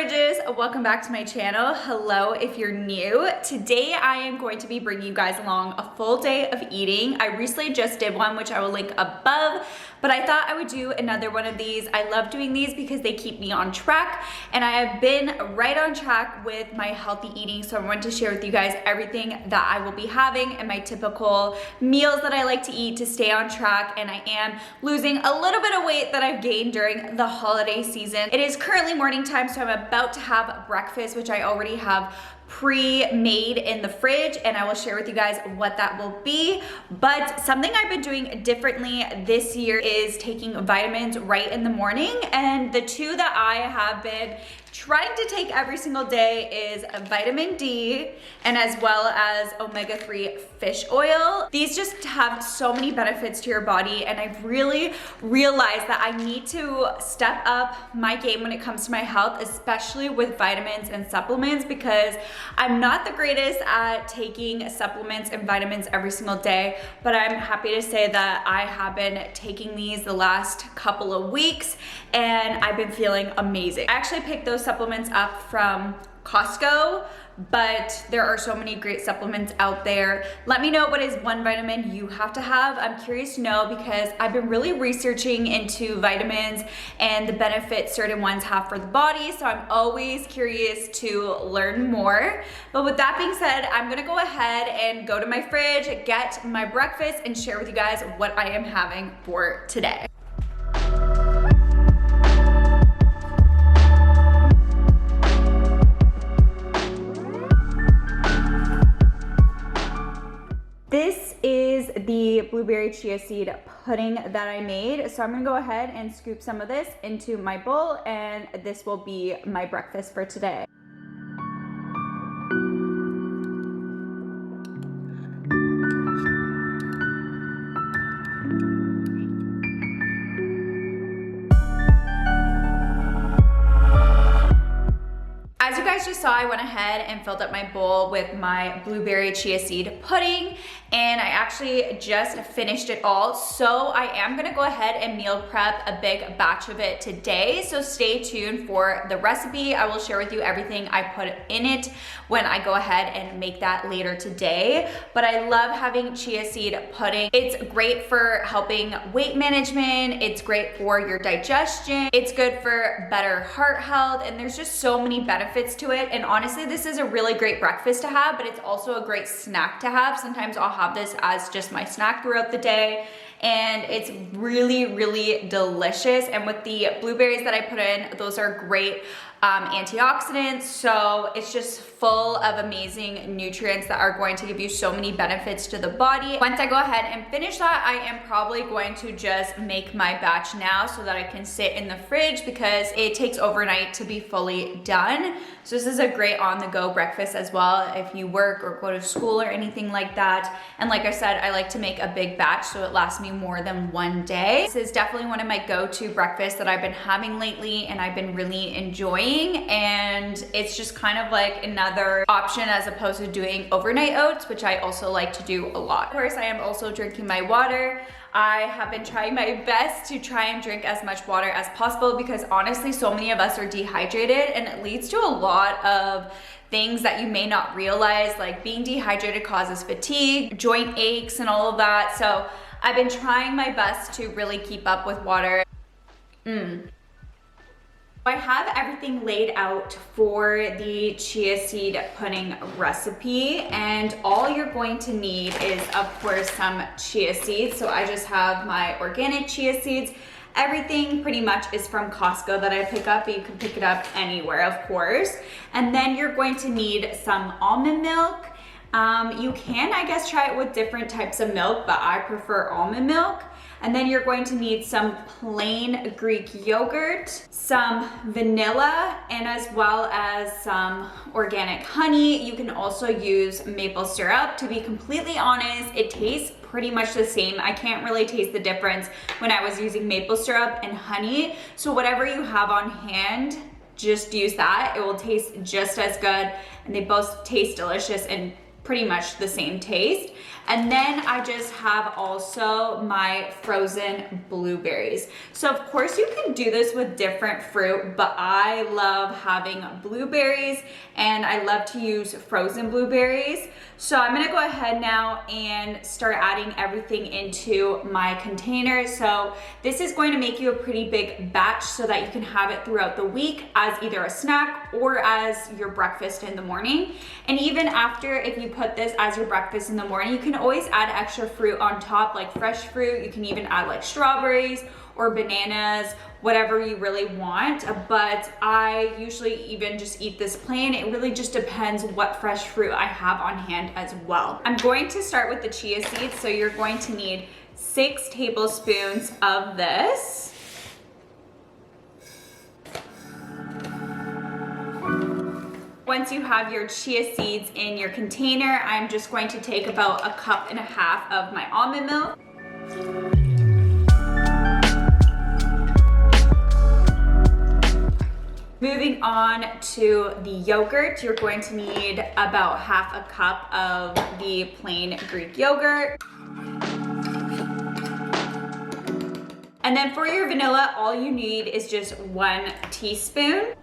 gorgeous, welcome back to my channel. Hello if you're new. Today I am going to be bringing you guys along a full day of eating. I recently just did one, which I will link above, but I thought I would do another one of these. I love doing these because they keep me on track, and I have been right on track with my healthy eating. So I want to share with you guys everything that I will be having and my typical meals that I like to eat to stay on track. And I am losing a little bit of weight that I've gained during the holiday season. It is currently morning time, so I'm about to have breakfast, which I already have pre-made in the fridge, and I will share with you guys what that will be. But something I've been doing differently this year is taking vitamins right in the morning, and the two that I have been trying to take every single day is vitamin D and as well as omega-3 fish oil. These just have so many benefits to your body, and I've really realized that I need to step up my game when it comes to my health, especially with vitamins and supplements, because I'm not the greatest at taking supplements and vitamins every single day, but I'm happy to say that I have been taking these the last couple of weeks and I've been feeling amazing. I actually picked those supplements up from Costco, but there are so many great supplements out there. Let me know what is one vitamin you have to have. I'm curious to know because I've been really researching into vitamins and the benefits certain ones have for the body, so I'm always curious to learn more. But with that being said, I'm gonna go ahead and go to my fridge, get my breakfast, and share with you guys what I am having for today. This is the blueberry chia seed pudding that I made. So I'm gonna go ahead and scoop some of this into my bowl, and this will be my breakfast for today. As you guys just saw, I went ahead and filled up my bowl with my blueberry chia seed pudding, and I actually just finished it all. So I am gonna go ahead and meal prep a big batch of it today. So stay tuned for the recipe. I will share with you everything I put in it when I go ahead and make that later today. But I love having chia seed pudding. It's great for helping weight management. It's great for your digestion. It's good for better heart health, and there's just so many benefits to it. And honestly, this is a really great breakfast to have, but it's also a great snack to have. Sometimes I'll have this as just my snack throughout the day, and it's really delicious. And with the blueberries that I put in, those are great antioxidants, so it's just full of amazing nutrients that are going to give you so many benefits to the body. Once I go ahead and finish that, I am probably going to just make my batch now so that I can sit in the fridge because it takes overnight to be fully done. So this is a great on-the-go breakfast as well if you work or go to school or anything like that. And like I said, I like to make a big batch so it lasts me more than one day. This is definitely one of my go-to breakfasts that I've been having lately and I've been really enjoying, and it's just kind of like another option as opposed to doing overnight oats, which I also like to do a lot. Of course, I am also drinking my water. I have been trying my best to try and drink as much water as possible because honestly, so many of us are dehydrated, and it leads to a lot of things that you may not realize, like being dehydrated causes fatigue, joint aches, and all of that. So I've been trying my best to really keep up with water. I have everything laid out for the chia seed pudding recipe, and all you're going to need is, of course, some chia seeds. So I just have my organic chia seeds. Everything pretty much is from Costco that I pick up, but you can pick it up anywhere, of course. And then you're going to need some almond milk. You can, I guess, try it with different types of milk, but I prefer almond milk. And then you're going to need some plain Greek yogurt, some vanilla, and as well as some organic honey. You can also use maple syrup. To be completely honest, it tastes pretty much the same. I can't really taste the difference when I was using maple syrup and honey. So whatever you have on hand, just use that. It will taste just as good, and they both taste delicious and pretty much the same taste. And then I just have also my frozen blueberries. So of course you can do this with different fruit, but I love having blueberries and I love to use frozen blueberries. So I'm gonna go ahead now and start adding everything into my container. So this is going to make you a pretty big batch so that you can have it throughout the week as either a snack or as your breakfast in the morning. And even after, if you put this as your breakfast in the morning, you can always add extra fruit on top, like fresh fruit. You can even add like strawberries or bananas, whatever you really want. But I usually even just eat this plain. It really just depends what fresh fruit I have on hand as well. I'm going to start with the chia seeds. So you're going to need 6 tablespoons of this. Once you have your chia seeds in your container, I'm just going to take about 1.5 cups of my almond milk. Moving on to the yogurt, you're going to need about 1/2 cup of the plain Greek yogurt. And then for your vanilla, all you need is just 1 teaspoon.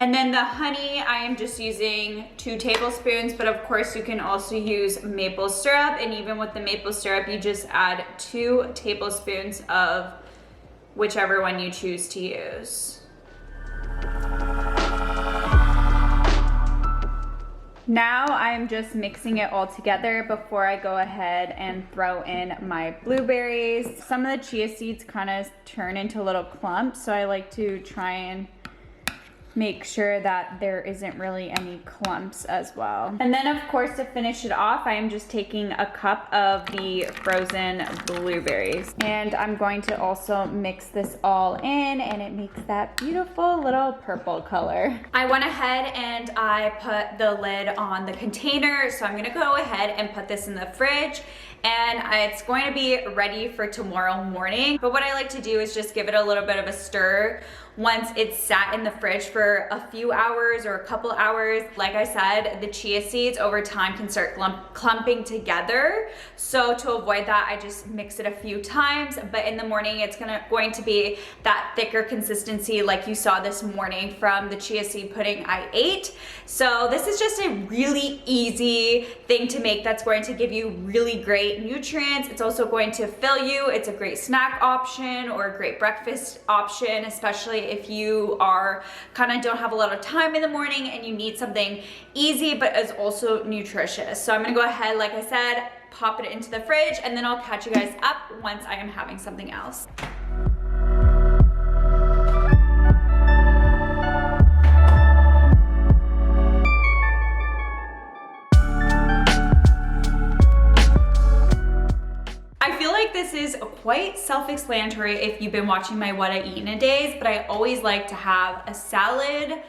And then the honey, I am just using 2 tablespoons, but of course you can also use maple syrup. And even with the maple syrup, you just add 2 tablespoons of whichever one you choose to use. Now I'm just mixing it all together before I go ahead and throw in my blueberries. Some of the chia seeds kind of turn into little clumps, so I like to try and make sure that there isn't really any clumps as well. And then of course, to finish it off, I am just taking 1 cup of the frozen blueberries. And I'm going to also mix this all in, and it makes that beautiful little purple color. I went ahead and I put the lid on the container. So I'm gonna go ahead and put this in the fridge, and it's going to be ready for tomorrow morning. But what I like to do is just give it a little bit of a stir once it's sat in the fridge for a few hours or a couple hours. Like I said, the chia seeds over time can start clumping together. So to avoid that, I just mix it a few times, but in the morning, it's going to be that thicker consistency like you saw this morning from the chia seed pudding I ate. So this is just a really easy thing to make that's going to give you really great nutrients. It's also going to fill you. It's a great snack option or a great breakfast option, especially if you are don't have a lot of time in the morning and you need something easy but is also nutritious. So I'm gonna go ahead, like I said, pop it into the fridge, and then I'll catch you guys up once I am having something else. This is quite self-explanatory if you've been watching my What I Eat in a Days, but I always like to have a salad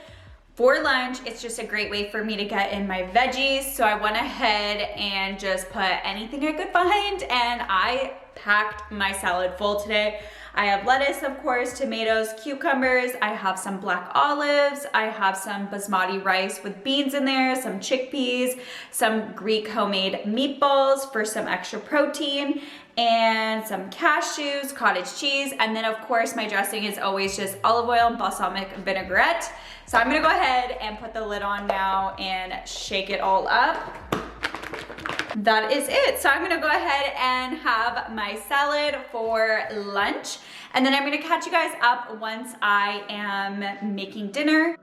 for lunch. It's just a great way for me to get in my veggies. So I went ahead and just put anything I could find, and I packed my salad full today. I have lettuce, of course, tomatoes, cucumbers. I have some black olives. I have some basmati rice with beans in there, some chickpeas, some Greek homemade meatballs for some extra protein, and some cashews, cottage cheese. And then of course, my dressing is always just olive oil and balsamic vinaigrette. So I'm gonna go ahead and put the lid on now and shake it all up. That is it. So I'm gonna go ahead and have my salad for lunch, and then I'm gonna catch you guys up once I am making dinner.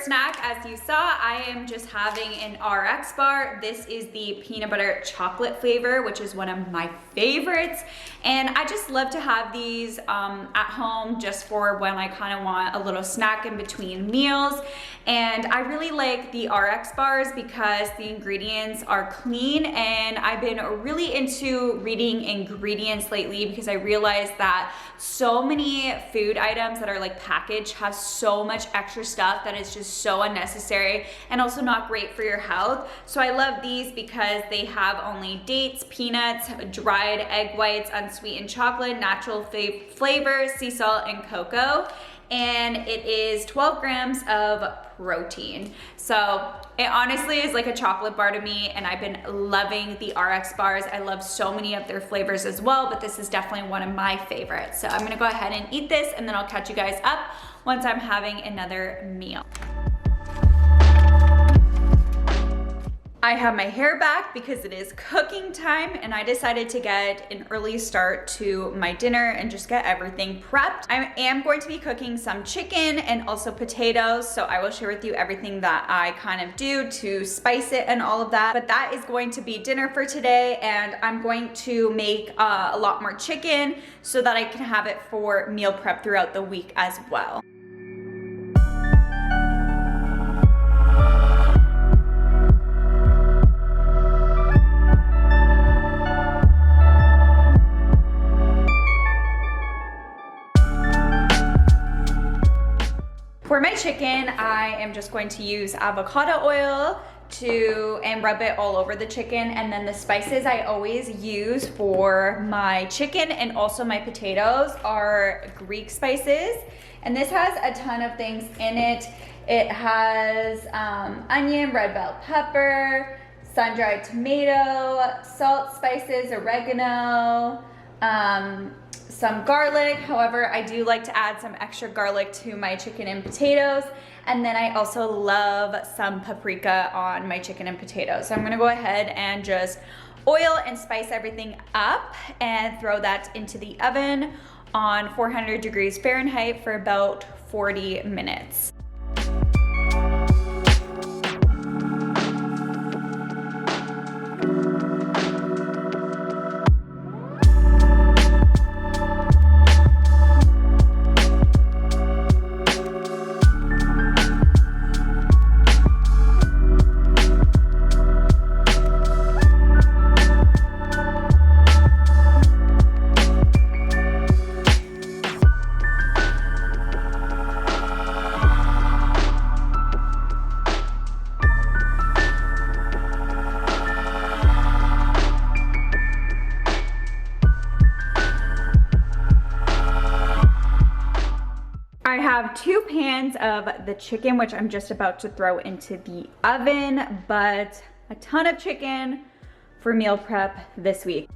Snack, as you saw, I am just having an RX bar. This is the peanut butter chocolate flavor, which is one of my favorites. And I just love to have these at home just for when I kind of want a little snack in between meals. And I really like the RX bars because the ingredients are clean, and I've been really into reading ingredients lately because I realized that so many food items that are like packaged have so much extra stuff that is just so unnecessary unnecessary and also not great for your health. So I love these because they have only dates, peanuts, dried egg whites, unsweetened chocolate, natural flavors, sea salt, and cocoa. And it is 12 grams of protein. So it honestly is like a chocolate bar to me, and I've been loving the RX bars. I love so many of their flavors as well, but this is definitely one of my favorites. So I'm gonna go ahead and eat this, and then I'll catch you guys up once I'm having another meal. I have my hair back because it is cooking time, and I decided to get an early start to my dinner and just get everything prepped. I am going to be cooking some chicken and also potatoes, so I will share with you everything that I kind of do to spice it and all of that. But that is going to be dinner for today, and I'm going to make a lot more chicken so that I can have it for meal prep throughout the week as well. For my chicken, I am just going to use avocado oil and rub it all over the chicken. And then the spices I always use for my chicken and also my potatoes are Greek spices. And this has a ton of things in it. It has onion, red bell pepper, sun-dried tomato, salt, spices, oregano, some garlic. However, I do like to add some extra garlic to my chicken and potatoes. And then I also love some paprika on my chicken and potatoes. So I'm gonna go ahead and just oil and spice everything up and throw that into the oven on 400 degrees Fahrenheit for about 40 minutes. I have 2 pans of the chicken, which I'm just about to throw into the oven, but a ton of chicken for meal prep this week.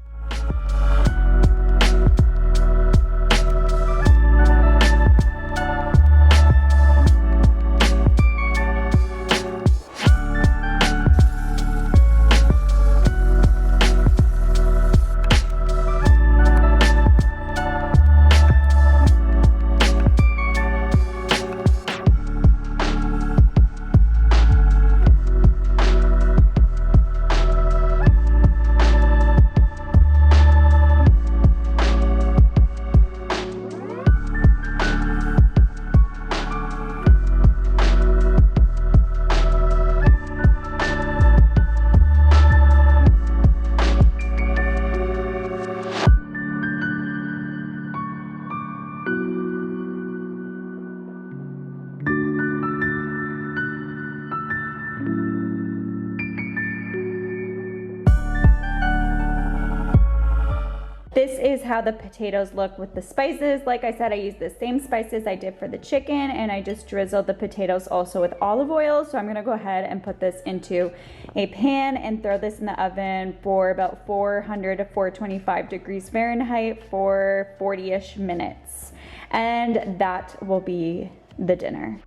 This is how the potatoes look with the spices. Like I said, I used the same spices I did for the chicken, and I just drizzled the potatoes also with olive oil. So I'm gonna go ahead and put this into a pan and throw this in the oven for about 400 to 425 degrees Fahrenheit for 40-ish minutes. And that will be the dinner.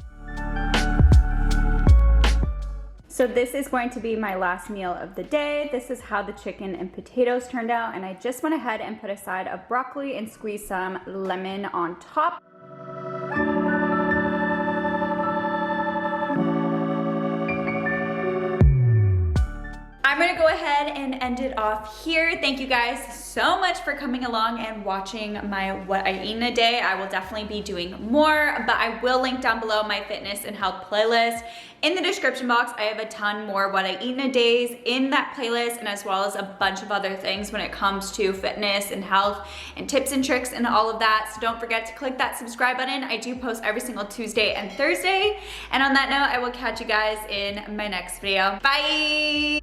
So this is going to be my last meal of the day. This is how the chicken and potatoes turned out, and I just went ahead and put aside a broccoli and squeezed some lemon on top. I'm gonna go ahead and end it off here. Thank you guys so much for coming along and watching my what I eat in a day. I will definitely be doing more, but I will link down below my fitness and health playlist. In the description box, I have a ton more what I eat in a days in that playlist, and as well as a bunch of other things when it comes to fitness and health and tips and tricks and all of that. So don't forget to click that subscribe button. I do post every single Tuesday and Thursday. And on that note, I will catch you guys in my next video. Bye!